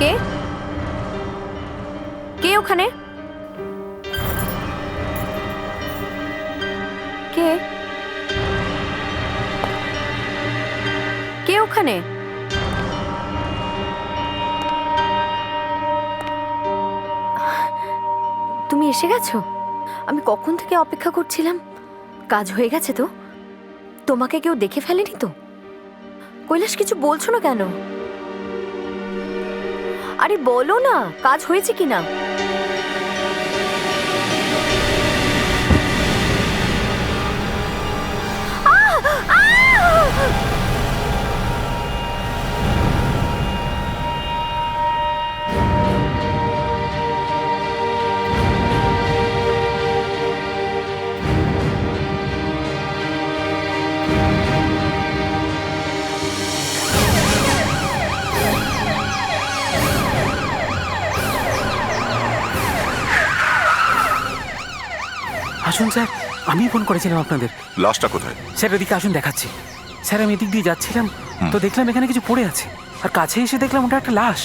কে কে ওখানে? কে কে ওখানে? তুমি এসে গেছো? আমি কখন থেকে অপেক্ষা করছিলাম। কাজ হয়ে গেছে তো? তোমাকে কেউ দেখে ফেলেনি তো? কৈলাস, কিছু বলছো না কেন? আরে বলো না, কাজ হয়েছে কিনা। আসুন স্যার, আমি ফোন করেছিলাম আপনাদের। লাশটা কোথায়? স্যার এদিকে আসুন, দেখাচ্ছি। স্যার আমি এদিক দিয়ে যাচ্ছিলাম তো দেখলাম এখানে কিছু পড়ে আছে, আর কাছে এসে দেখলাম ওটা একটা লাশ।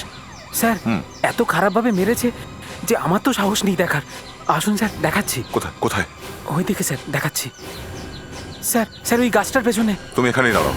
স্যার এত খারাপভাবে মেরেছে যে আমার তো সাহস নেই দেখার। আসুন স্যার, দেখাচ্ছি। কোথায় কোথায়? ওই দিকে স্যার, দেখাচ্ছি। স্যার স্যার ওই গাছটার পেছনে। তুমি এখানেই দাঁড়াও।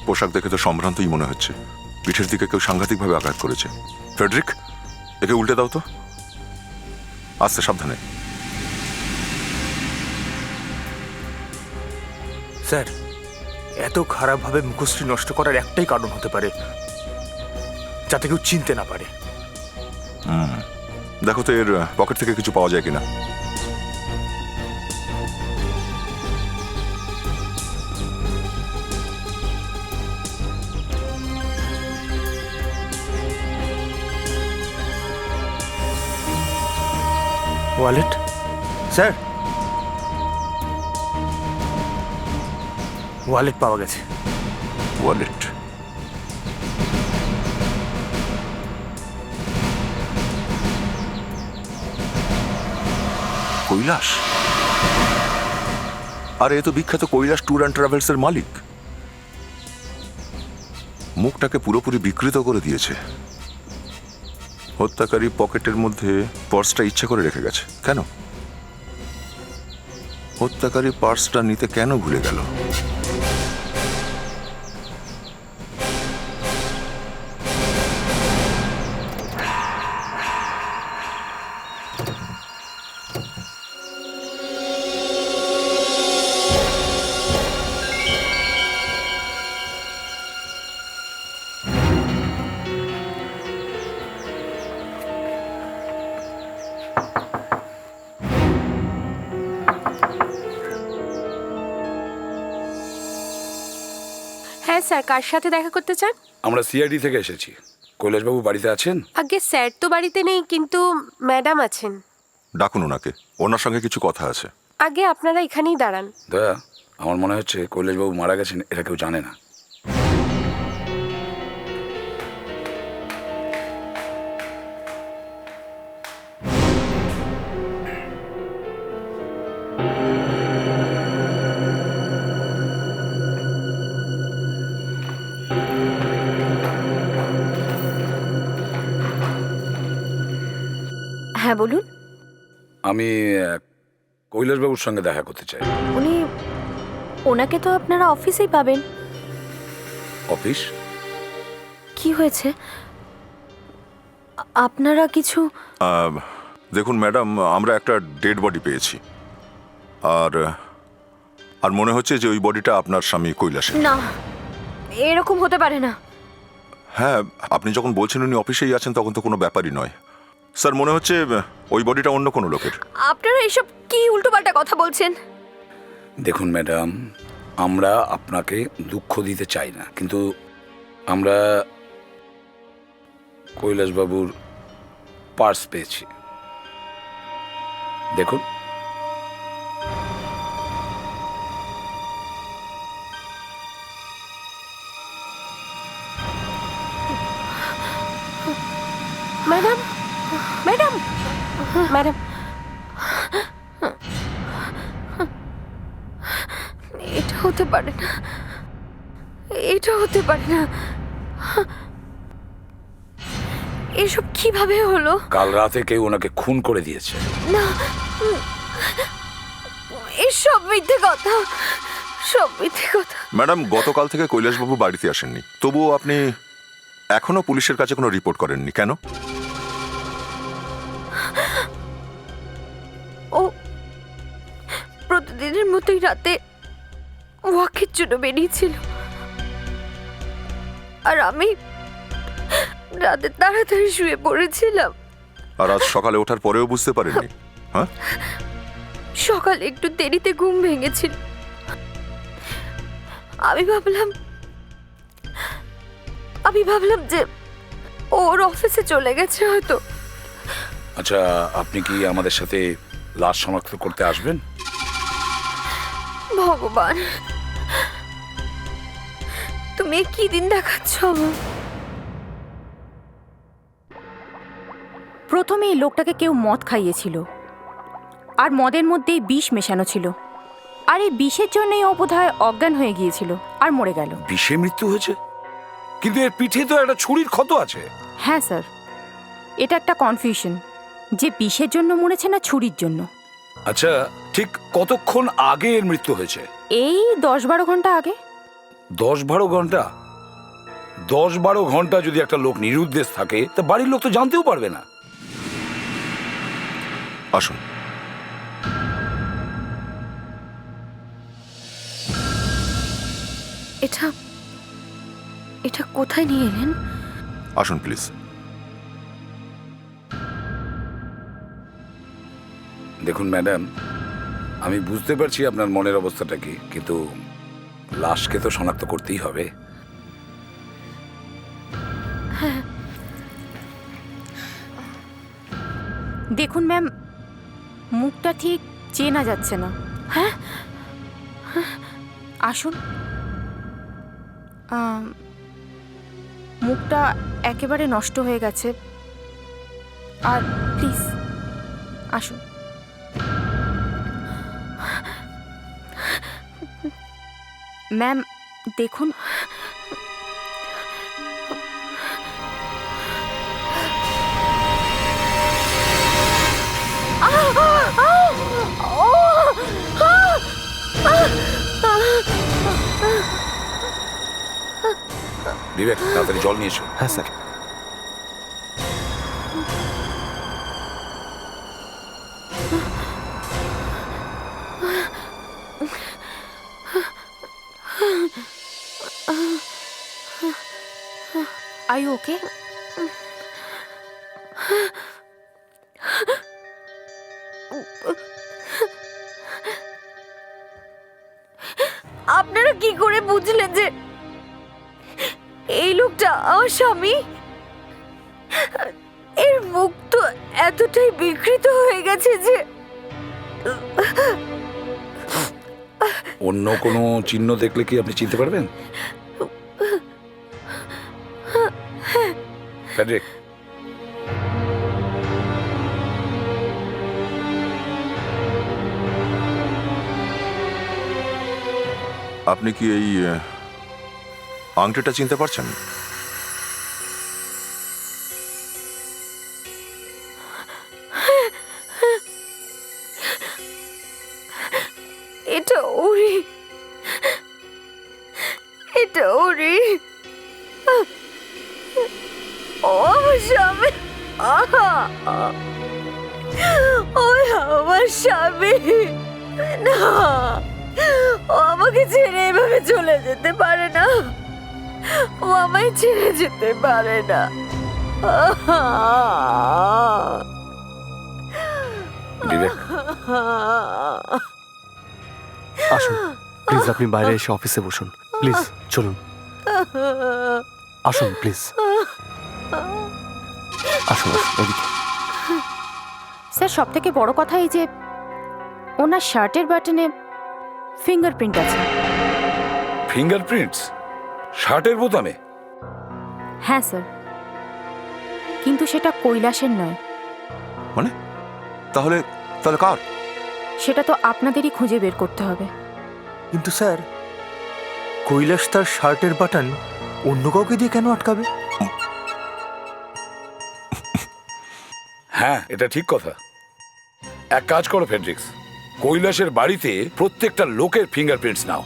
পোশাক দেখে তো সম্ভ্রান্তই মনে হচ্ছে। পিঠের দিকে কেউ সাংঘাতিকভাবে আঘাত করেছে। ফ্রেডরিক, একে উল্টে দাও তো। আস্তে, সাবধানে। স্যার, এত খারাপভাবে মুখশ্রী নষ্ট করার একটাই কারণ হতে পারে, যাতে কেউ চিনতে না পারে। দেখো তো এর পকেট থেকে কিছু পাওয়া যায় কিনা। ওয়ালেট স্যার, ওয়ালেট পাওয়া গেছে। ওয়ালেট? কৈলাস? আরে এ তো বিখ্যাত কৈলাস ট্যুর অ্যান্ড ট্রাভেলস এর মালিক। মুখটাকে পুরোপুরি বিকৃত করে দিয়েছে। হত্যাকারী পকেটের মধ্যে পার্সটা ইচ্ছা করে রেখে গেছে। কেন? হত্যাকারী পার্সটা নিতে কেন ভুলে গেল? হ্যাঁ স্যার, কার সাথে দেখা করতে চান? আমরা সিআইডি থেকে এসেছি। কৈলাসবাবু বাড়িতে আছেন? আগে স্যার তো বাড়িতে নেই, কিন্তু ম্যাডাম আছেন। ডাকুন ওনাকে, ওনার সঙ্গে কিছু কথা আছে। আগে আপনারা এখানেই দাঁড়ান। দয়া, আমার মনে হচ্ছে কৈলাসবাবু মারা গেছেন, এটা কেউ জানে না। হ্যাঁ বলুন। আমি কৈলাসবাবুর সঙ্গে দেখা করতে চাই। ওনাকে তো আপনারা অফিসেই পাবেন। অফিস? কি হয়েছে? আপনারা কিছু দেখুন ম্যাডাম, আমরা একটা ডেড বডি পেয়েছি, আর আর মনে হচ্ছে যে ওই বডিটা আপনার স্বামী কৈলাসের। না, এরকম হতে পারে না। হ্যাঁ, আপনি যখন বলছেন উনি অফিসেই আছেন তখন তো কোনো ব্যাপারই নয়। স্যার, মনে হচ্ছে ওই বডিটা অন্য কোনো লোকের। আপনারা এসব কি উল্টোপাল্টা কথা বলছেন? দেখুন ম্যাডাম, আমরা আপনাকে দুঃখ দিতে চাই না, কিন্তু আমরা কৈলাসবাবুর পার্স পেয়েছি। দেখুন। ম্যাডাম, ম্যাডাম, ম্যাডাম, এটা হতে পারে না, এটা হতে পারে না। এসব কিভাবে হলো? কাল রাতে কেউ ওনাকে খুন করে দিয়েছে। না, এসব মিথ্যে কথা, সব মিথ্যে কথা। ম্যাডাম, গতকাল থেকে কৈলাসবাবু বাড়িতে আসেননি, তবুও আপনি এখনো পুলিশের কাছে কোনো রিপোর্ট করেননি কেন? ও প্রতিদিনের মতোই রাতে ওয়াকের জন্য বেরিয়েছিল, আর আমি রাতে তাড়াতাড়ি শুয়ে পড়েছিলাম। আর আজ সকালে ওঠার পরেও বুঝতে পারেননি? হ্যাঁ, সকালে একটু দেরিতে ঘুম ভেঙেছিল। আমি ভাবলাম যে ওর অফিসে চলে গেছে হয়তো। আচ্ছা, আপনি কি আমাদের সাথে লাশ শনাক্ত করতে আসবেন? ভগবান, তুমি কি দিন দেখাচ্ছ আমার? প্রথমে এই লোকটাকে কেউ মদ খাইয়েছিল, আর মদের মধ্যেই বিষ মেশানো ছিল, আর এই বিষের জন্যই ও বোধহয় অজ্ঞান হয়ে গিয়েছিল আর মরে গেল। বিষে মৃত্যু হয়েছে? কিন্তু এর পিঠে তো একটা ছুরির ক্ষত আছে। হ্যাঁ স্যার, এটা একটা কনফিউশন যে বিষের জন্য মরেছে না ছুরির জন্য। আচ্ছা, ঠিক কতক্ষণ আগে এর মৃত্যু হয়েছে? এই 10-12 ঘন্টা আগে। 10-12 ঘন্টা? 10-12 ঘন্টা যদি একটা লোক নিরুদ্দেশ থাকে, তা বাড়ির লোক তো জানতেও পারবে না। আসুন। এটা কোথায় নিয়ে এলেন? আসুন প্লিজ। দেখুন ম্যাডাম, আমি বুঝতে পারছি আপনার মনের অবস্থাটা কি, কিন্তু লাশকে তো শনাক্ত করতেই হবে। দেখুন ম্যাম, মুখটা ঠিক চেনা যাচ্ছে না। হ্যাঁ, আসুন। মুখটা একেবারে নষ্ট হয়ে গেছে, আর প্লিজ আসুন। ম্যাম দেখুন, বিবেক, তাড়াতাড়ি জল নিয়ে এসো। হ্যাঁ স্যার। Are you okay? আপনারা কি করে বুঝলেন যে এই লোকটা আমার স্বামী? এর মুখ তো এতটাই বিকৃত হয়ে গেছে যে অন্য কোনো চিহ্ন দেখলে কি আপনি চিনতে পারবেন? ফ্রেডরিক, আপনি কি এই আংটিটা চিনতে পারছেন? এটা ওরই, এটা ওরই। ও আমার স্বামী। ওই আমার স্বামী না, ও আমাকে ছেড়ে এভাবে চলে যেতে পারে না, ও আমায় ছেড়ে যেতে পারে না। বিবেক, আসুন প্লিজ, আপনি বাইরে এসে অফিসে বসুন। প্লিজ চলুন, আসুন প্লিজ, আসুন আসুন এদিকে। স্যার, সব থেকে বড় কথা এই যে ওনার শার্টের বাটনে ফিঙ্গারপ্রিন্ট আছে। ফিঙ্গারপ্রিন্টস শার্টের বোতামে? হ্যাঁ স্যার, কিন্তু সেটা কৈলাসের নয়। মানে তাহলে তাহলে কার? সেটা তো আপনাদেরই খুঁজে বের করতে হবে। কিন্তু স্যার, কৈলাস তার শার্টের বাটন অন্য কাউকে দিয়ে কেন আটকাবে? হ্যাঁ, এটা ঠিক কথা। এক কাজ করো ফেডরিক্স, কৈলাসের বাড়িতে প্রত্যেকটা লোকের ফিঙ্গারপ্রিন্টস নাও,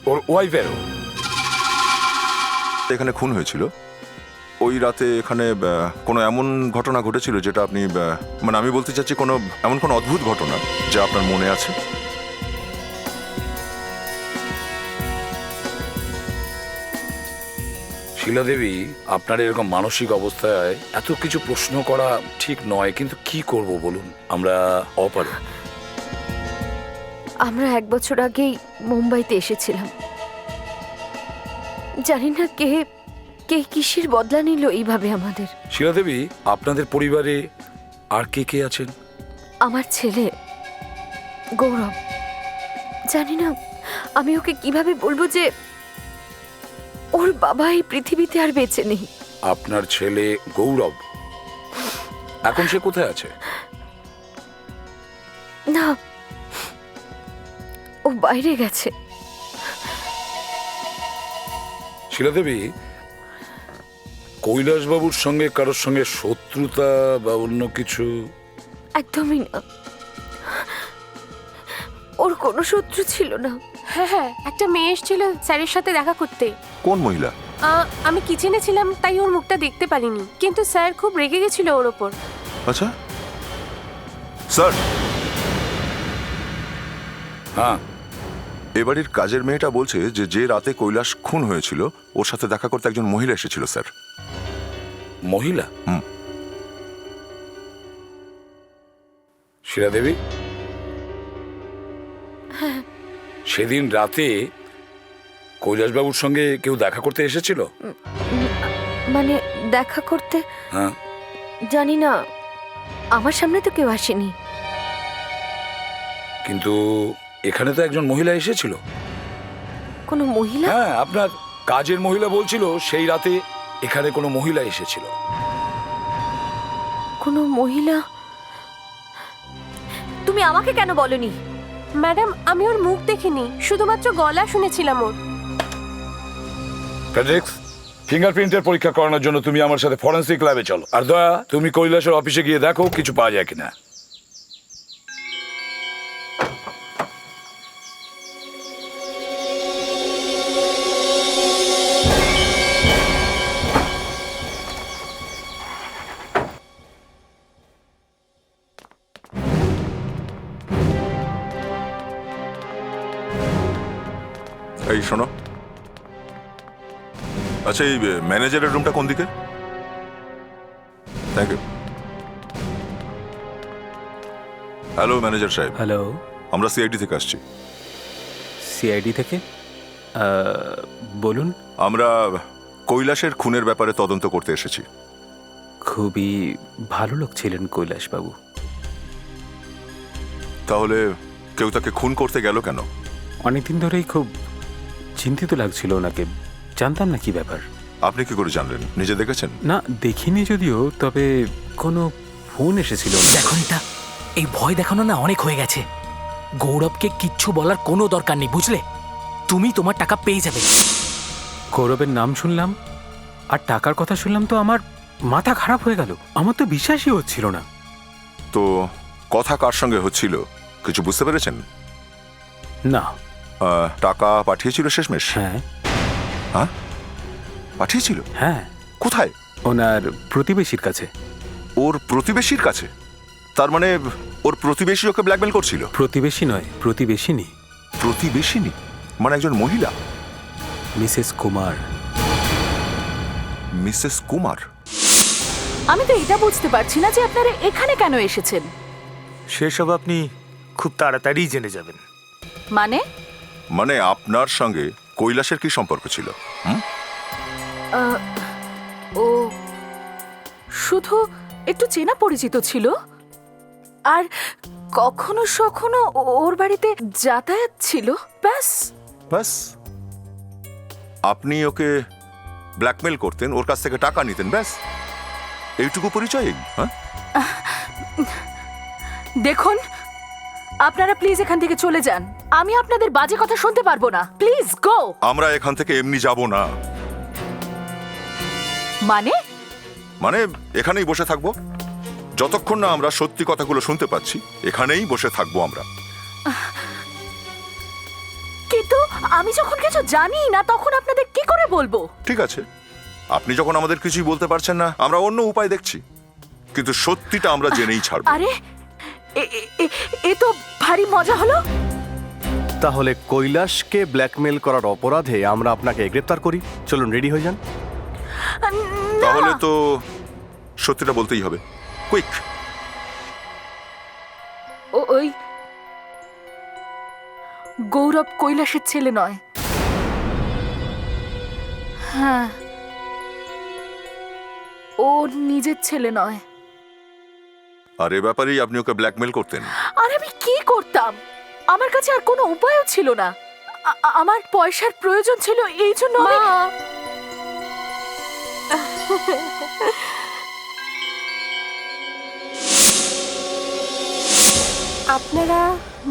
ওর ওয়াইফেরও। এখানে খুন হয়েছিল, ওই রাতে এখানে কোনো এমন ঘটনা ঘটেছিল যেটা আপনি মানে আমি বলতে চাচ্ছি কোনো এমন কোনো অদ্ভুত ঘটনা যা আপনার মনে আছে? শিলা দেবী, আপনার এরকম মানসিক অবস্থায় এত কিছু প্রশ্ন করা ঠিক নয়, কিন্তু কি করব বলুন, আমরা অপারগ। আমরা 1 বছর আগেই মুম্বাইতে এসেছিলাম। জানি না কে কে কিসের বদলা নিল এইভাবে আমাদের। শিলা দেবী, আপনাদের পরিবারে আর কে কে আছেন? আমার ছেলে গৌরব, জানি না আমি ওকে কিভাবে বলবো যে ওর বাবা এই পৃথিবীতে আর বেঁচে নেই। আপনার ছেলে গৌরব, এখন সে কোথায় আছে? না, ও বাইরে গেছে। শিলা দেবী, কৈলাসবাবুর সঙ্গে কারোর সঙ্গে শত্রুতা বা অন্য কিছু? একদমই না, ওর কোনো শত্রু ছিল না। হ্যাঁ হ্যাঁ, একটা মেয়ে এসেছিল স্যারের সাথে দেখা করতে। কোন মহিলা? আমি কিচেনে ছিলাম, তাই ওর মুখটা দেখতে পারিনি, কিন্তু স্যার খুব রেগে গেছিল ওর ওপর। আচ্ছা স্যার, হ্যাঁ, এবাড়ির কাজের মেয়েটা বলছে যে যে রাতে কৈলাস খুন হয়েছিল ওর সাথে দেখা করতে একজন মহিলা এসেছিল স্যার। মহিলা? হুম। শিলা দেবী, সেদিন রাতে কৈলাসবাবুর সঙ্গে কেউ দেখা করতে এসেছিল? মানে দেখা করতে হ্যাঁ। জানি না, আমার সামনে তো কেউ আসেনি। কিন্তু এখানে তো একজন মহিলা এসেছিল। কোনো মহিলা? হ্যাঁ, আপনার কাজের মহিলা বলছিল সেই রাতে এখানে কোনো মহিলা এসেছিল। কোনো মহিলা? তুমি আমাকে কেন বলনি? ম্যাডাম, আমি ওর মুখ দেখিনি, শুধুমাত্র গলা শুনেছিলাম ওর। ফেডরিক্স, ফিঙ্গারপ্রিন্টের পরীক্ষা করানোর জন্য তুমি আমার সাথে ফরেন্সিক ল্যাবে চলো। আর দয়া, তুমি কৈলাসের অফিসে গিয়ে দেখো কিছু পাওয়া যায় কিনা। এই শোনো, আচ্ছা এই ম্যানেজারের রুমটা কোন দিকে? Thank you. হ্যালো ম্যানেজার সাহেব, হ্যালো, আমরা সিআইডি থেকে আসছি। সিআইডি থেকে? বলুন। আমরা কৈলাসের খুনের ব্যাপারে তদন্ত করতে এসেছি। খুবই ভালো লোক ছিলেন কৈলাসবাবু। তাহলে কেউ তাকে খুন করতে গেল কেন? অনেকদিন ধরেই খুব চিন্তিত লাগছিল ওনাকে, জানতাম না কি ব্যাপার। আপনি কি করে জানলেন? নিজে দেখেছেন? না, দেখিনি যদিও, তবে কোনো ফোন এসেছিল। দেখো নিতা, এই ভয় দেখানো না অনেক হয়ে গেছে। গৌরবকে কিচ্ছু বলার কোনো দরকার নেই, বুঝলে? তুমি তোমার টাকা পেয়ে যাবে। গৌরবের নাম শুনলাম আর টাকার কথা শুনলাম তো আমার মাথা খারাপ হয়ে গেল। আমার তো বিশ্বাসই হচ্ছিল না। তো কথা কার সঙ্গে হচ্ছিল কিছু বুঝতে পেরেছেন? না। টাকা পাঠিয়েছিল শেষমেশ? হ্যাঁ। হ্যাঁ, পাঠিয়েছিল? হ্যাঁ। কোথায়? ওনার প্রতিবেশীর কাছে। ওর প্রতিবেশীর কাছে? তার মানে ওর প্রতিবেশী ওকে ব্ল্যাকমেল করছিল? প্রতিবেশী নয়, প্রতিবেশিনী, প্রতিবেশিনী মানে একজন মহিলা? মিসেস কুমার। মিসেস কুমার? আমি তো এটা বুঝতে পারছি না যে আপনারা এখানে কেন এসেছেন। সেসব আপনি খুব তাড়াতাড়ি জেনে যাবেন। মানে মানে আপনার সঙ্গে কৈলাসের কি সম্পর্ক ছিল? ও শুধু একটু চেনা পরিচিত ছিল, আর কখনো সখনো ওর বাড়িতে যাতায়াত ছিল, ব্যাস। ব্যাস? আপনি ওকে ব্ল্যাকমেল করতেন, ওর কাছ থেকে টাকা নিতেন, ব্যাস এইটুকু পরিচয়? হ্যাঁ, দেখুন, আপনারা প্লিজ এখান থেকে চলে যান। আমি আপনাদের বাজে কথা শুনতে পারবো না। Please go. আমরা এখান থেকে এমনি যাব না। মানে মানে এখানেই বসে থাকবো যতক্ষণ না আমরা সত্যি কথাগুলো শুনতে পাচ্ছি। এখানেই বসে থাকবো আমরা। কিন্তু আমি যখন কিছু জানি না তখন আপনাদের কি করে বলবো? ঠিক আছে, আপনি যখন আমাদের কিছুই বলতে পারছেন না, আমরা অন্য উপায় দেখছি, কিন্তু সত্যিটা আমরা জেনেই ছাড়বো। আরে এ তো ভারী মজা হলো। তাহলে কৈলাসকে ব্ল্যাকমেল করার অপরাধে আমরা আপনাকে গ্রেপ্তার করি। চলুন, রেডি হয়ে যান। তাহলে তো সত্যিটা বলতেই হবে, কুইক। ওই গৌরব কৈলাসের ছেলে নয়। হ্যাঁ, ও নিজের ছেলে নয়। আর এ ব্যাপারেই আপনি ওকে ব্ল্যাকমেল করতেন? আর আমি কি করতাম? আমার কাছে আর কোনো উপায়ও ছিল না। আমার পয়সার প্রয়োজন ছিল, এই জন্য আপনারা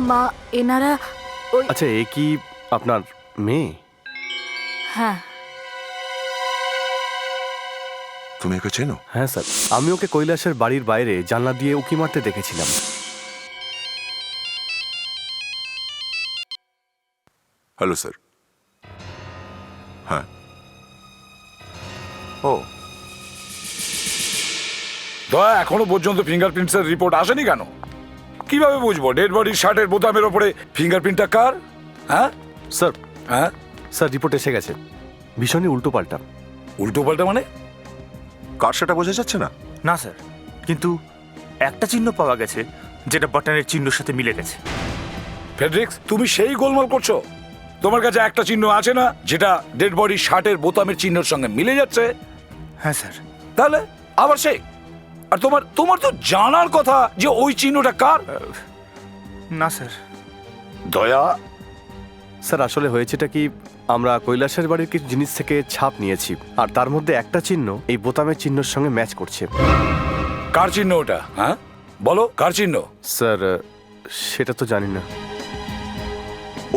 মা, এনারা ওই আচ্ছা, এ কি আপনার মেয়ে? হ্যাঁ। তুমি ওকে চেনো? হ্যাঁ স্যার, আমি ওকে কৈলাসের বাড়ির বাইরে জানলা দিয়ে উকি মারতে দেখেছিলাম। Hello sir. হ্যাঁ। ও, দয়া, এখনো পর্যন্ত ফিঙ্গারপ্রিন্টসের রিপোর্ট আসেনি কেন? কিভাবে বুঝবো ডেড বডির শার্টের বোতামের ওপরে ফিঙ্গারপ্রিন্টটা কার? হ্যাঁ স্যার, হ্যাঁ, স্যার রিপোর্ট এসে গেছে। ভীষণই উল্টো পাল্টা। উল্টো পাল্টা মানে? কার সেটা বোঝা যাচ্ছে না। না স্যার, কিন্তু একটা চিহ্ন পাওয়া গেছে যেটা বাটনের চিহ্নের সাথে মিলে গেছে। ফেডরিক্স, তুমি সেই গোলমাল করছো? তোমার কাছে একটা চিহ্ন আছে না যেটা ডেড বডির শার্টের বোতামের চিহ্নের সঙ্গে মিলে যাচ্ছে? হ্যাঁ স্যার। তাহলে আবার সেই, আর তোমার তোমার তো জানার কথা যে ওই চিহ্নটা কার। না স্যার। দয়া, স্যার, আসলে হয়েছেটা কি, আমরা কৈলাসের বাড়ির কিছু জিনিস থেকে ছাপ নিয়েছি, আর তার মধ্যে একটা চিহ্ন এই বোতামের চিহ্নের সঙ্গে ম্যাচ করছে। কার চিহ্ন ওটা? হ্যাঁ বলো, কার চিহ্ন? স্যার, সেটা তো জানি না।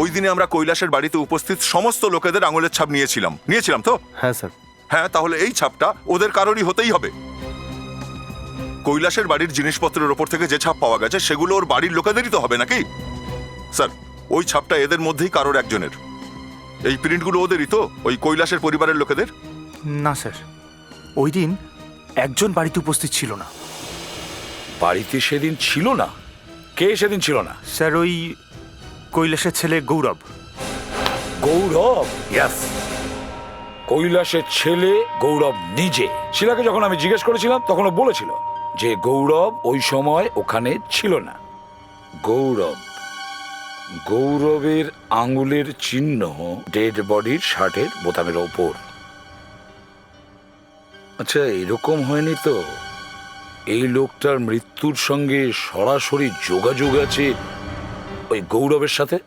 ওই দিনে আমরা কৈলাসের বাড়িতে উপস্থিত সমস্ত লোকেদের আঙুলের ছাপ নিয়েছিলাম তো? হ্যাঁ স্যার। হ্যাঁ, তাহলে এই ছাপটা ওদের কারোরই হতেই হবে। কৈলাসের বাড়ির জিনিসপত্রের ওপর থেকে যে ছাপ পাওয়া গেছে সেগুলো ওর বাড়ির লোকেদেরই তো হবে নাকি? স্যার, ওই ছাপটা এদের মধ্যেই কারোর একজনের। এই প্রিন্টগুলো ওদেরই তো, ওই কৈলাসের পরিবারের লোকেদের? না স্যার, ওই দিন একজন বাড়িতে উপস্থিত ছিল না। বাড়িতে সেদিন ছিল না? কে সেদিন ছিল না? স্যার, ওই কৈলাসের ছেলে গৌরব। গৌরব? ইয়েস, কৈলাসের ছেলে গৌরব নিজে। শিলাকে যখন আমি জিজ্ঞেস করেছিলাম তখন ও বলেছিল যে গৌরব ওই সময় ওখানে ছিল না। গৌরবের আঙুলের চিহ্ন ডেড বডির শার্টের বোতামের ওপর। আচ্ছা, এরকম হয়নি তো এই লোকটার মৃত্যুর সঙ্গে সরাসরি যোগাযোগ আছে ওই গৌরবের সাথে?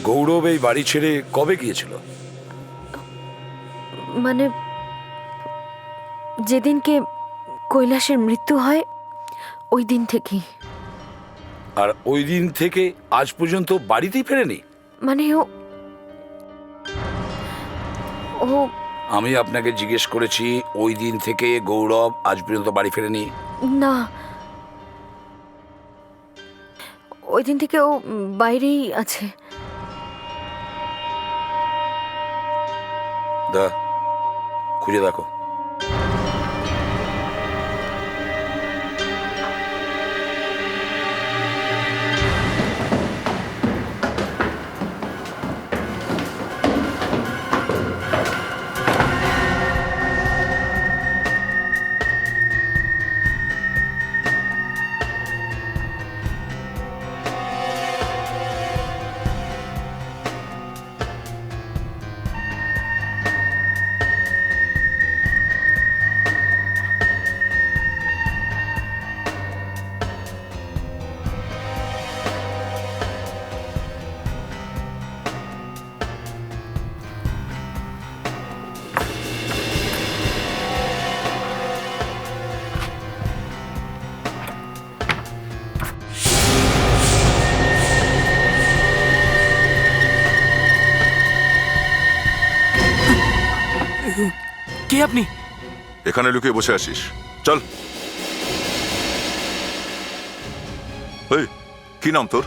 গৌরব এই বাড়ি ছেড়ে কবে গিয়েছিল? মানে যেদিনকে কৈলাসের মৃত্যু হয় ওই দিন থেকেই। আর ওই দিন থেকে আজ পর্যন্ত বাড়িতেই ফেরেনি? মানে ও আমি আপনাকে জিজ্ঞেস করেছি ওই দিন থেকে গৌরব আজ পর্যন্ত বাড়ি ফেরেনি? না, ওই দিন থেকে ও বাইরেই আছে। খুঁজে দেখো। কে আপনি? এখানে লুকিয়ে বসে আছিস, চল। এই, কি নাম তোর?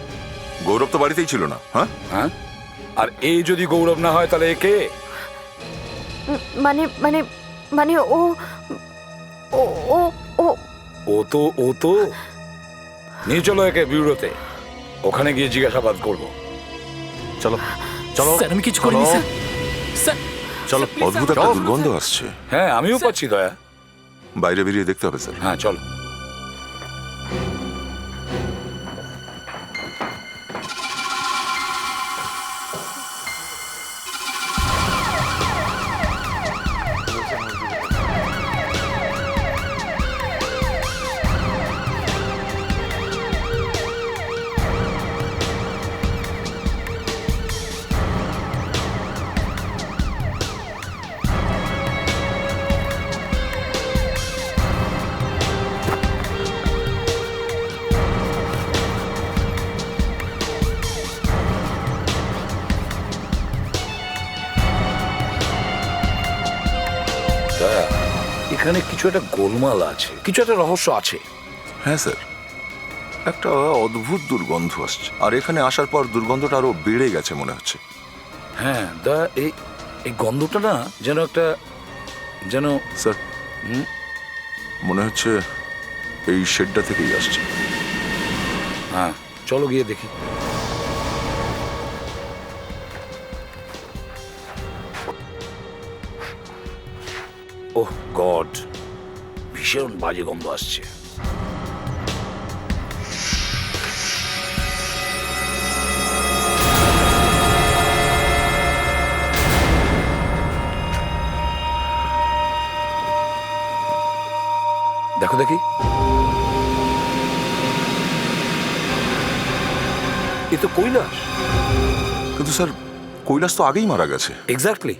গৌরব তো বাড়িতেই ছিল না, হ্যাঁ? হ্যাঁ, আর এই যদি গৌরব না হয় তাহলে একে? মানে মানে মানে ও ও ও ও ও তো নিয়ে চলো একে বিউরোতে, ওখানে গিয়ে জিজ্ঞাসাবাদ করবো। চলো চলো স্যার আমি কিছু করিনি স্যার। স্যার চলো। অদ্ভুত একটা দুর্গন্ধ আসছে, হ্যাঁ আমিও পাচ্ছি দয়া। বাইরে বেরিয়ে দেখতে হবে স্যার। হ্যাঁ চলো। দয়া, এখানে কিছু একটা গোলমাল আছে, কিছু একটা রহস্য আছে। হ্যাঁ স্যার, একটা অদ্ভুত দুর্গন্ধ আসছে, আর এখানে আসার পর দুর্গন্ধটা আরো বেড়ে গেছে মনে হচ্ছে। হ্যাঁ দয়া, এই গন্ধটা না যেন একটা যেন স্যার, মনে হচ্ছে এই শেডটা থেকেই আসছে। হ্যাঁ চলো গিয়ে দেখি। ওহ গড, ভীষণ বাজে গন্ধ আসছে। দেখো দেখি, এ তো কৈলাস। কিন্তু স্যার, কৈলাস তো আগেই মারা গেছে। এক্স্যাক্টলি,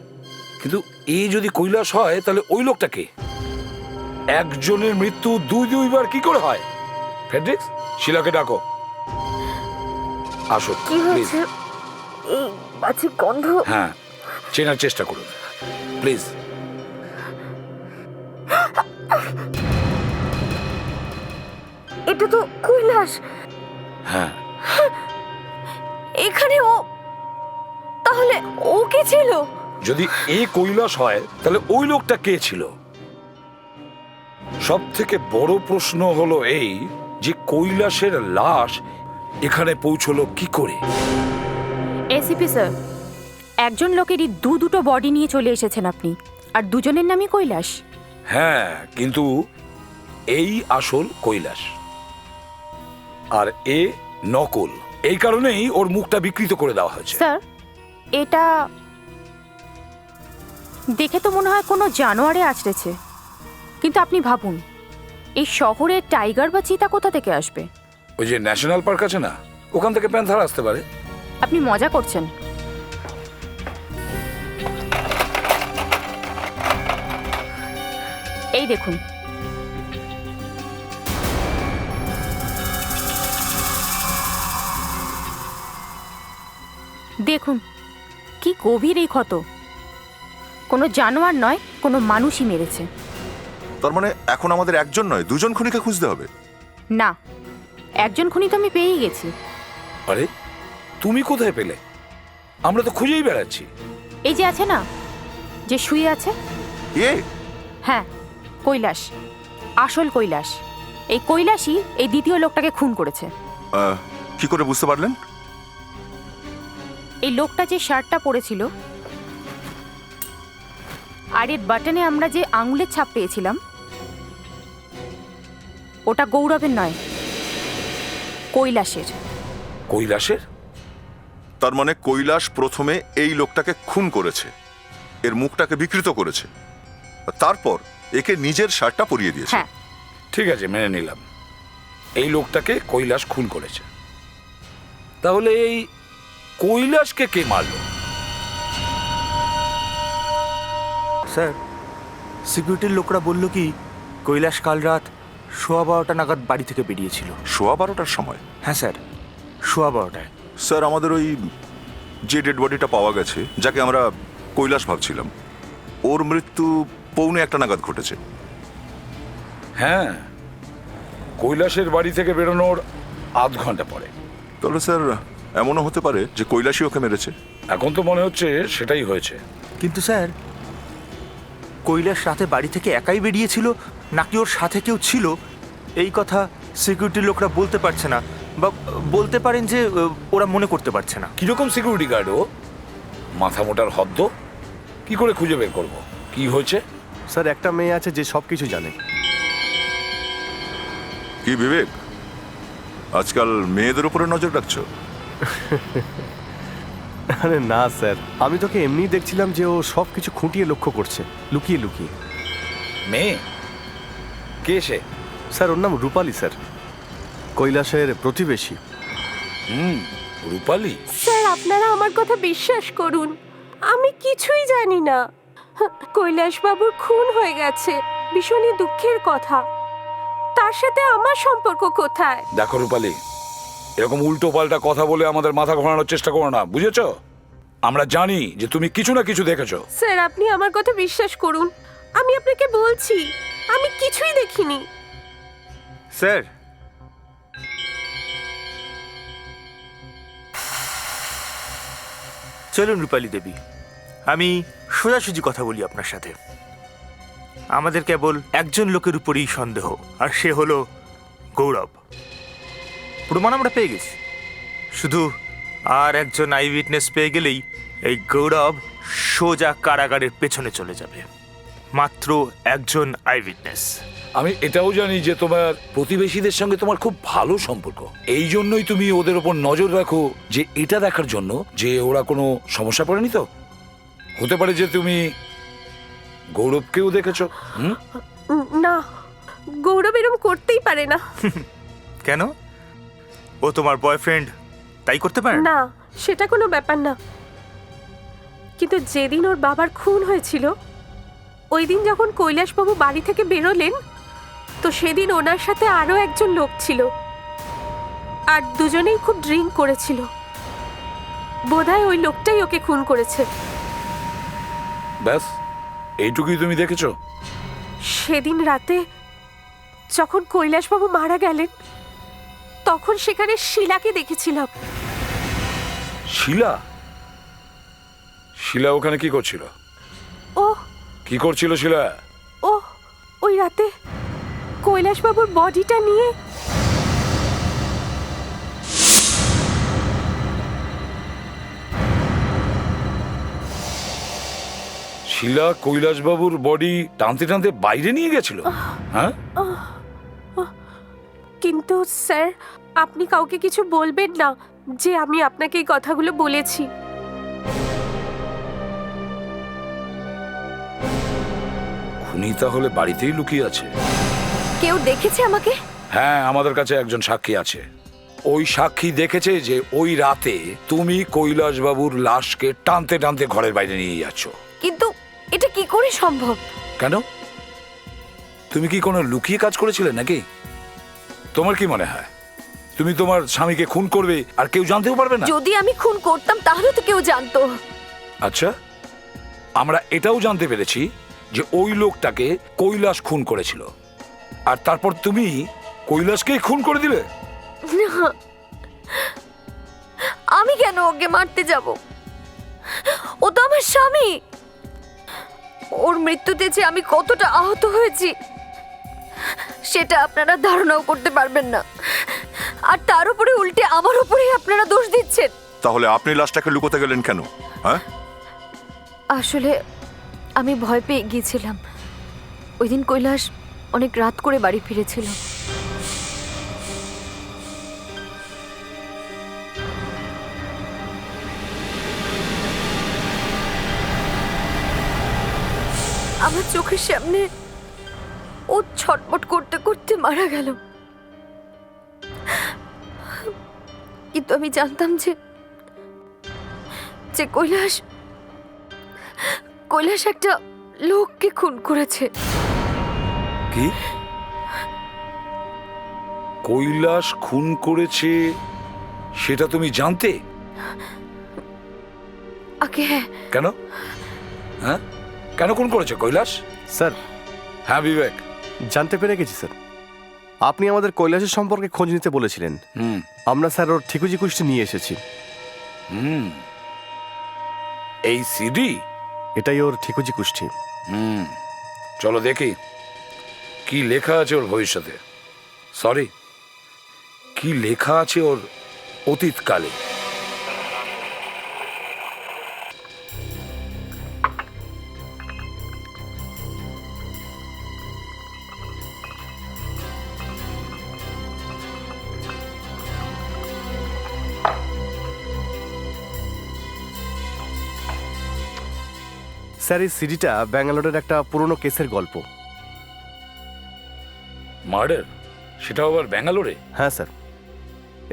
কিন্তু এই যদি কৈলাস হয় তাহলে ওই লোকটাকে? একজনের মৃত্যু দুইবার কি করে হয়? ফেডরিক্স, শিলাকে ডাকো। আসো কি প্লিজ। হয়েছে? এই বাজে গন্ধ। হ্যাঁ, চেনার চেষ্টা করুন প্লিজ। এটা তো কৈলাস। হ্যাঁ, এখানে ও, তাহলে ও কে ছিল? যদি এই কৈলাস হয় তাহলে ওই লোকটা কে ছিল? সব থেকে বড় প্রশ্ন হলো এই যে কৈলাসের লাশ এখানে পৌঁছলো কি করে? এসিপি স্যার, একজন লোকেরই দুটো বডি নিয়ে চলে এসেছেন আপনি, আর দুজনের নামই কৈলাস। হ্যাঁ, কিন্তু এই আসল কৈলাস আর এ নকল। এই কারণেই ওর মুখটা বিকৃত করে দেওয়া হয়েছে। স্যার, এটা দেখে তো মনে হয় কোনো জানোয়ারে আছড়েছে, কিন্তু আপনি ভাবুন এই শহরে টাইগার বা চিতা কোথা থেকে আসবে? ওই যে ন্যাশনাল পার্ক আছে না, ওখান থেকে প্যান্থার আসতে পারে। আপনি মজা করছেন। এই দেখুন, দেখুন কি গভীর এই ক্ষত। কোনো জানোয়ার নয়, কোনো মানুষই মেরেছে। তার মানে এখন আমাদের একজন নয়, দুজন খুনিকে খুঁজতে হবে। না, একজন খুনি তো আমি পেয়েই গেছি। আরে তুমি কোথায় পেলে? আমরা তো খুঁজেই বেড়াচ্ছি। এই যে আছে না, যে শুয়ে আছে, এ হ্যাঁ কৈলাস, আসল কৈলাস। এই কৈলাসই এই দ্বিতীয় লোকটাকে খুন করেছে। কি করে বুঝতে পারলেন? এই লোকটা যে শার্টটা পরেছিল আর এর বাটনে আমরা যে আঙুলের ছাপ পেয়েছিলাম, ওটা গৌরবের নয়, কৈলাসের। কৈলাসের? তার মানে কৈলাস প্রথমে এই লোকটাকে খুন করেছে, এর মুখটাকে বিকৃত করেছে, তারপর একে নিজের শার্টটা পরিয়ে দিয়েছে। হ্যাঁ, ঠিক আছে, মেনে নিলাম এই লোকটাকে কৈলাস খুন করেছে। তাহলে এই কৈলাসকে কে মারলো? স্যার, সিকিউরিটির লোকরা বলল কি কৈলাস কাল রাত 12:15 নাগাদ বাড়ি থেকে বেরিয়েছিল। 12:15টার সময়? হ্যাঁ স্যার, 12:15টায়। স্যার, আমাদের ওই যে ডেড বডিটা পাওয়া গেছে, যাকে আমরা কৈলাস ভাবছিলাম, ওর মৃত্যু 1:45 নাগাদ ঘটেছে। হ্যাঁ, কৈলাসের বাড়ি থেকে বেরোনোর আধ ঘন্টা পরে। তাহলে স্যার এমনও হতে পারে যে কৈলাসই ওকে মেরেছে। এখন তো মনে হচ্ছে সেটাই হয়েছে। কিন্তু স্যার, কৈলাস রাতে বাড়ি থেকে একাই বেরিয়েছিল নাকি ওর সাথে কেউ ছিল, এই কথা সিকিউরিটির লোকরা বলতে পারছে না, বা বলতে পারেন যে ওরা মনে করতে পারছে না। কিরকম সিকিউরিটি গার্ড ও? মাথা মোটার হদ্দ, কি করে খুঁজে বের করব কি হয়েছে? স্যার একটা মেয়ে আছে যে সব কিছু জানে। কি বিবেক, আজকাল মেয়েদের উপরে নজর রাখছো? আরে না স্যার, আমি তোকে এমনিই দেখছিলাম যে ও সব কিছু খুঁটিয়ে লক্ষ্য করছে, লুকিয়ে লুকিয়ে। মেয়ে? কে সে? স্যার ওর নাম রূপালী স্যার, কৈলাসের প্রতিবেশী। রূপালী? স্যার আপনারা আমার কথা বিশ্বাস করুন, আমি কিছুই জানি না। কৈলাস বাবুর খুন হয়ে গেছে, ভীষণই দুঃখের কথা। তার সাথে আমার সম্পর্ক কোথায়? দেখো রূপালী, এরকম উল্টো পাল্টা কথা বলে আমাদের মাথা ঘোরানোর চেষ্টা করো না, বুঝেছো? আমরা জানি যে তুমি কিছু না কিছু দেখেছো। স্যার আপনি আমার কথা বিশ্বাস করুন, আমি আপনাকে বলছি আমি কিছুই দেখিনি। স্যার, চলুন রূপালী দেবী, আমি সোজাসুজি কথা বলি আপনার সাথে। আমাদের কেবল একজন লোকের উপরেই সন্দেহ, আর সে হলো গৌরব। প্রমাণ আমরা পেয়ে গেছি, শুধু আর একজন আই উইটনেস পেয়ে গেলেই এই গৌরব সোজা কারাগারের পেছনে চলে যাবে। মাত্র একজন আই উইটনেস। আমি এটাও জানি যে তোমার প্রতিবেশীদের সঙ্গে তোমার খুব ভালো সম্পর্ক, এই জন্যই তুমি ওদের ওপর নজর রাখো, যে এটা দেখার জন্য যে ওরা কোনো সমস্যা পড়েনি তো। হতে পারে যে তুমি গৌরবকেও দেখেছো। না, গৌরব এরম করতেই পারে না। কেন? ও তোমার বয়ফ্রেন্ড, তাই করতে পারে না? না, সেটা কোনো ব্যাপার না। কিন্তু যেদিন ওর বাবার খুন হয়েছিল, ওই দিন যখন কৈলাসবাবু বাড়ি থেকে বেরোলেন, তো সেদিন ওনার সাথে আরো একজন লোক ছিল, আর দুজনেই খুব ড্রিঙ্ক করেছিল। বোধহয় ওই লোকটাই ওকে খুন করেছে। ব্যাস এইটুকুই তুমি দেখেছো? সেদিন রাতে যখন কৈলাসবাবু মারা গেলেন, তখন সেখানে শিলাকে দেখেছিলাম। শিলা? শিলা ওখানে কি করছিল? ও কি করছিল শিলা? ও ওই রাতে কৈলাসবাবুর বডিটা নিয়ে শিলা কৈলাসবাবুর বডি টানতে টানতে বাইরে নিয়ে গেছিল? হ্যাঁ, কিন্তু স্যার আপনি কাউকে কিছু বলবেন না যে আমি আপনাকে এই কথাগুলো বলেছি। খুনি তাহলে বাড়িতেই লুকিয়ে আছে। কেউ দেখেছে আমাকে? হ্যাঁ, আমাদের কাছে একজন সাক্ষী আছে। ওই সাক্ষী দেখেছে যে ওই রাতে তুমি কৈলাসবাবুর লাশকে টানতে টানতে ঘরের বাইরে নিয়ে যাচ্ছ। কিন্তু এটা কি করে সম্ভব? কেন? তুমি কি কোনো লুকিয়ে কাজ করেছিলে নাকি? তোমার কি মনে হয় তুমি তোমার স্বামীকে খুন করবে আর কেউ জানতেও পারবে না? যদি আমি খুন করতাম তাহলে তো কেউ জানতো। আচ্ছা, আমরা এটাও জানতে পেরেছি যে ওই লোকটাকে কৈলাস খুন করেছিল, আর তারপর তুমি কৈলাসকেই খুন করে দিলে। না, আমি কেন ওকে মারতে যাব? ও তো আমার স্বামী। ওর মৃত্যুতে যে আমি কতটা আহত হয়েছি সেটা আপনারা ধারণাও করতে পারবেন না, আর তার উপরে উল্টে আমার উপরেই আপনারা দোষ দিচ্ছেন। তাহলে আপনি লাশটাকে লুকোতে গেলেন কেন? হ্যাঁ, আসলে আমি ভয় পেয়ে গিয়েছিলাম। ওই দিন কৈলাস অনেক রাত করে বাড়ি ফিরেছিল। আমার চোখের সামনে ও ছটপট করতে করতে মারা গেল। কিন্তু আমি জানতাম যে কৈলাস একটা লোককে খুন করেছে। কি? কৈলাস খুন করেছে সেটা তুমি জানতে? আগে হ্যাঁ। কেন? হ্যাঁ, কেন খুন করেছে কৈলাস? স্যার, হ্যাঁ বিবেক। জানতে পেরে গেছি স্যার। আপনি আমাদের কৈলাসের সম্পর্কে খোঁজ নিতে বলেছিলেন। হুম আমরা স্যার ওর ঠিকুজি কুষ্টি নিয়ে এসেছি। হুম এই সিডি? এটাই ওর ঠিকুজি কুষ্টি। চলো দেখি কি লেখা আছে ওর ভবিষ্যতে, সরি কি লেখা আছে ওর অতীতকালে। স্যার, এই সিডিটা ব্যাঙ্গালোরের একটা পুরনো কেসের গল্প। মার্ডার? সেটাও আবার ব্যাঙ্গালোরে? হ্যাঁ স্যার,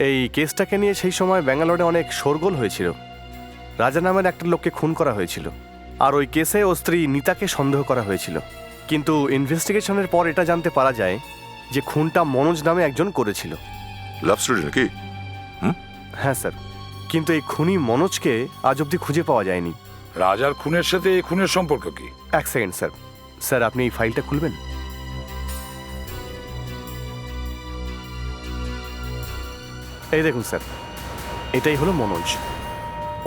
এই কেসটাকে নিয়ে সেই সময় ব্যাঙ্গালোরে অনেক শোরগোল হয়েছিল। রাজা নামের একটা লোককে খুন করা হয়েছিল, আর ওই কেসে ও স্ত্রী নিতাকে সন্দেহ করা হয়েছিল। কিন্তু ইনভেস্টিগেশনের পর এটা জানতে পারা যায় যে খুনটা মনোজ নামে একজন করেছিল। লাভ স্টোরি নাকি? হ্যাঁ স্যার, কিন্তু এই খুনি মনোজকে আজ অবধি খুঁজে পাওয়া যায়নি। রাজার খুনের সাথে এই খুনের সম্পর্ক কি? এক সেকেন্ড স্যার। স্যার, আপনি এই ফাইলটা খুলবেন? এই দেখুন স্যার, এটাই হলো মনোজ।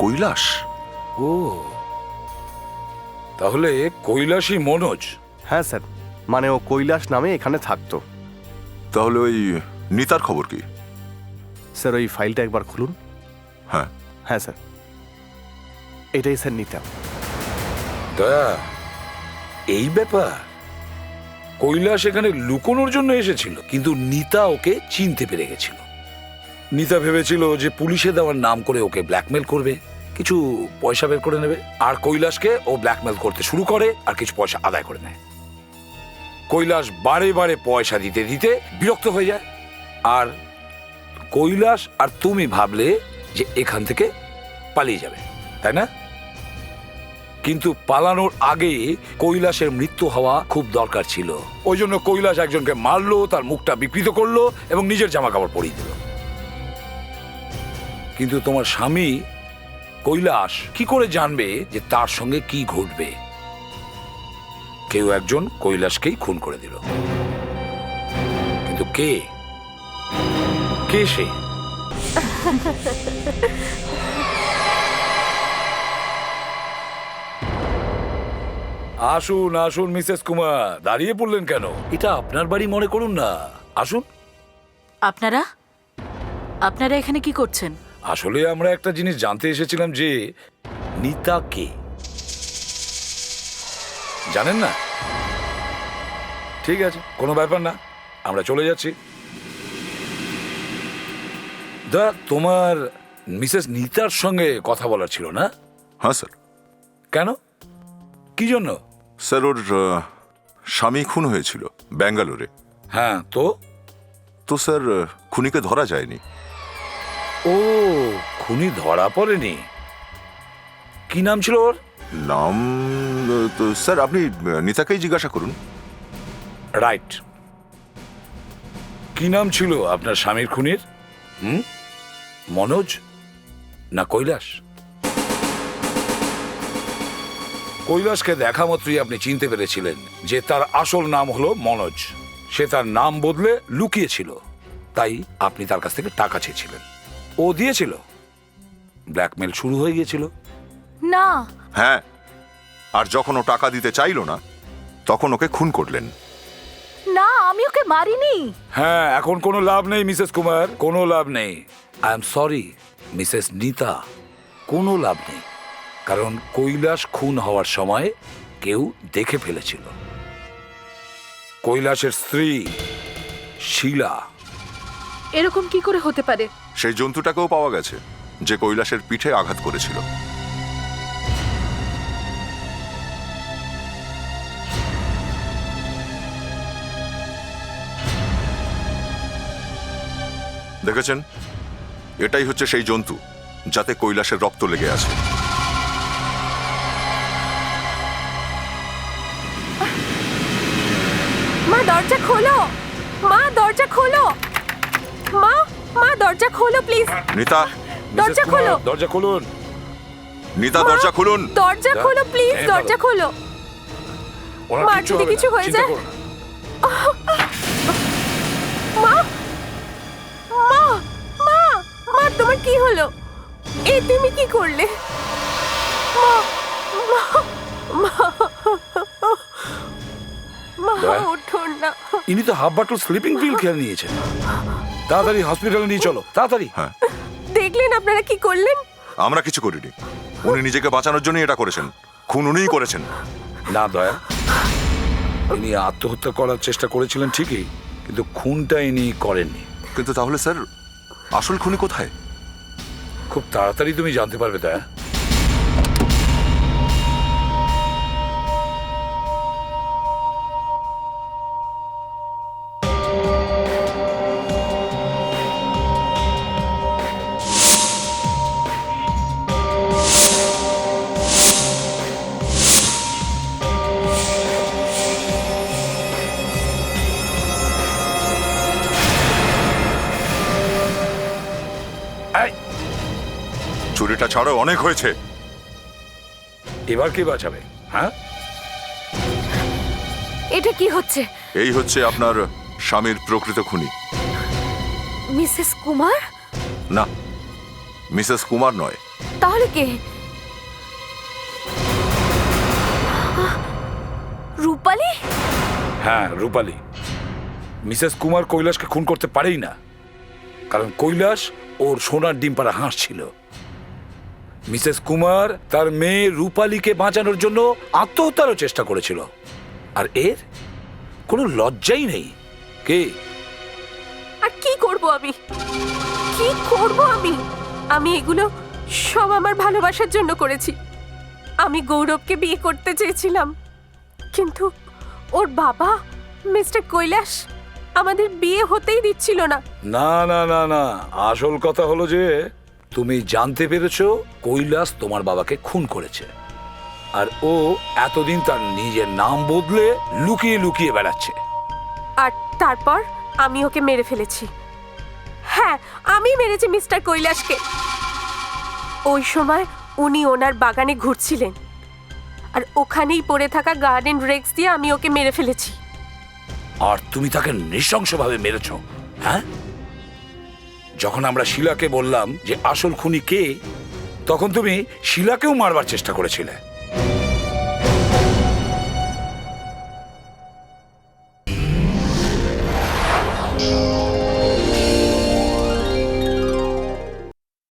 কৈলাস? ও, তাহলে কৈলাসই মনোজ? হ্যাঁ স্যার, মানে ও কৈলাস নামে এখানে থাকতো। তাহলে ওই নিতার খবর কি? স্যার, ওই ফাইলটা একবার খুলুন। হ্যাঁ। হ্যাঁ স্যার, এটাই স্যার নিতা। দয়া, এই ব্যাপার? কৈলাস এখানে লুকোনোর জন্য এসেছিল, কিন্তু নিতা ওকে চিনতে পেরে গেছিল। নিতা ভেবেছিল যে পুলিশে দেওয়ার নাম করে ওকে ব্ল্যাকমেল করবে, কিছু পয়সা বের করে নেবে, আর কৈলাসকে ও ব্ল্যাকমেল করতে শুরু করে আর কিছু পয়সা আদায় করে নেয়। কৈলাস বারে বারে পয়সা দিতে দিতে বিরক্ত হয়ে যায়, আর কৈলাস আর তুমি ভাবলে যে এখান থেকে পালিয়ে যাবে, তাই না? কিন্তু পালানোর আগে কৈলাসের মৃত্যু হওয়া খুব দরকার ছিল। ওই জন্য কৈলাস একজনকে মারলো, তার মুখটা বিকৃত করলো এবং নিজের জামা কাপড় পরিয়ে দিল। কিন্তু তোমার স্বামী কৈলাস কি করে জানবে যে তার সঙ্গে কি ঘটবে? কেউ একজন কৈলাসকেই খুন করে দিল, কিন্তু কে? কে সে? আসুন আসুন মিসেস কুমার, দাঁড়িয়ে পড়লেন কেন? এটা আপনার বাড়ি মনে করুন না, আসুন। আপনারা আপনারা এখানে কি করছেন? আসলে আমরা একটা জিনিস জানতে এসেছিলাম যে নিতা কে। জানেন না? ঠিক আছে, কোনো ব্যাপার না, আমরা চলে যাচ্ছি। দা, তোমার মিসেস নিতার সঙ্গে কথা বলার ছিল না? হ্যাঁ স্যার। কেন, কি জন্য? স্যার, ওর স্বামী খুন হয়েছিল ব্যাঙ্গালোরে। হ্যাঁ, তো স্যার, খুনিকে ধরা যায়নি। ও, খুনি ধরা পড়েনি? কি নাম ছিল ওর? নাম তো স্যার আপনি নিতাকেই জিজ্ঞাসা করুন। রাইট। কি নাম ছিল আপনার স্বামীর খুনির? মনোজ না কৈলাস? কৈলাসকে দেখা মাত্রই আপনি চিনতে পেরেছিলেন যে তার আসল নাম হলো মনোজ। সে তার নাম বদলে লুকিয়েছিল, তাই আপনি তার কাছ থেকে টাকা চেয়েছিলেন। ও দিয়েছিল, ব্ল্যাকমেল শুরু হয়ে গিয়েছিল। না। হ্যাঁ, আর যখন ও টাকা দিতে চাইল না তখন ওকে খুন করলেন। না, আমি ওকে মারিনি। হ্যাঁ, এখন কোনো লাভ নেই মিসেস কুমার, কোনো লাভ নেই। আই এম সরি মিসেস নিতা, কোনো লাভ নেই, কারণ কৈলাস খুন হওয়ার সময় কেউ দেখে ফেলেছিল। কৈলাসের স্ত্রী শিলা। এরকম কি করে হতে পারে? সেই জন্তুটাকেও পাওয়া গেছে যে কৈলাসের পিঠে আঘাত করেছিল। দেখেছেন, এটাই হচ্ছে সেই জন্তু যাতে কৈলাসের রক্ত লেগে আছে। মা, দরজা খোলো! মা, দরজা খোলো! মা, মা, দরজা খোলো প্লিজ! নিতা, দরজা খোলো! দরজা খুলুন। নিতা, দরজা খুলুন। দরজা খোলো প্লিজ, দরজা খোলো! ওনার মার কিচ্ছু যদি হবে কিছু না, হয়ে চিন্তা যায়? করো না। মা মা মা মা তোমার কি হলো? এই তুমি কি করলে? মা মা মা মা দয়া? ওঠো না। ইনি তো হাফ বাটল স্লিপিং পিল খেয়ে নিয়েছেন। তাড়াতাড়ি হসপিটালে নিয়ে চলো, তাড়াতাড়ি। হ্যাঁ, দেখলেন আপনারা কি করলেন? আমরা কিছু করিনি। উনি নিজেকে বাঁচানোর জন্যই এটা করেছেন। খুন উনিই করেছেন। না দয়া, ইনি আত্মহত্যা করার চেষ্টা করেছিলেন ঠিকই, কিন্তু খুনটা ইনি করেননি। কিন্তু তাহলে স্যার আসল খুনি কোথায়? খুব তাড়াতাড়ি তুমি জানতে পারবে দয়া। এই, চুরিটা ছাড়ো, অনেক হয়েছে। এবার কে বাঁচাবে? হ্যাঁ, এটা কি হচ্ছে? এই হচ্ছে আপনার স্বামীর প্রকৃত খুনি। মিসেস কুমার? না, মিসেস কুমার নয়। তাহলে কে? রূপালী? হ্যাঁ, রূপালী। মিসেস কুমার কৈলাসকে খুন করতে পারেই না, কারণ কৈলাস ওর সোনার ডিম পাড়া হাঁস ছিল। মিসেস কুমার তার মেয়ে রূপালীকে বাঁচানোর জন্য আত্মহত্যারও চেষ্টা করেছিল, আর এর কোনো লজ্জাই নেই। কে? আর কি করব আমি? কি করব আমি? আমি এগুলো সব আমার ভালোবাসার জন্য করেছি। আমি গৌরবকে বিয়ে করতে চেয়েছিলাম, কিন্তু ওর বাবা মিস্টার কৈলাস আমাদের বিয়ে হতেই দিচ্ছিল না। না না না না, আসল কথা হলো যে তুমি জানতে পেরেছো কৈলাস তোমার বাবাকে খুন করেছে, আর ও এতদিন তার নিজের নাম বদলে লুকিয়ে লুকিয়ে বেড়াচ্ছে। আর তারপর আমি ওকে মেরে ফেলেছি। হ্যাঁ, আমি মেরেছি মিস্টার কৈলাসকে। ওই সময় উনি ওনার বাগানে ঘুরছিলেন, আর ওখানেই পড়ে থাকা গার্ডেন রেক্স দিয়ে আমি ওকে মেরে ফেলেছি। আর তুমি তাকে নৃশংসভাবে মেরেছো। হ্যাঁ, যখন আমরা শিলাকে বললাম যে আসল খুনি কে, তখন তুমি শিলাকেও মারবার চেষ্টা করেছিলে।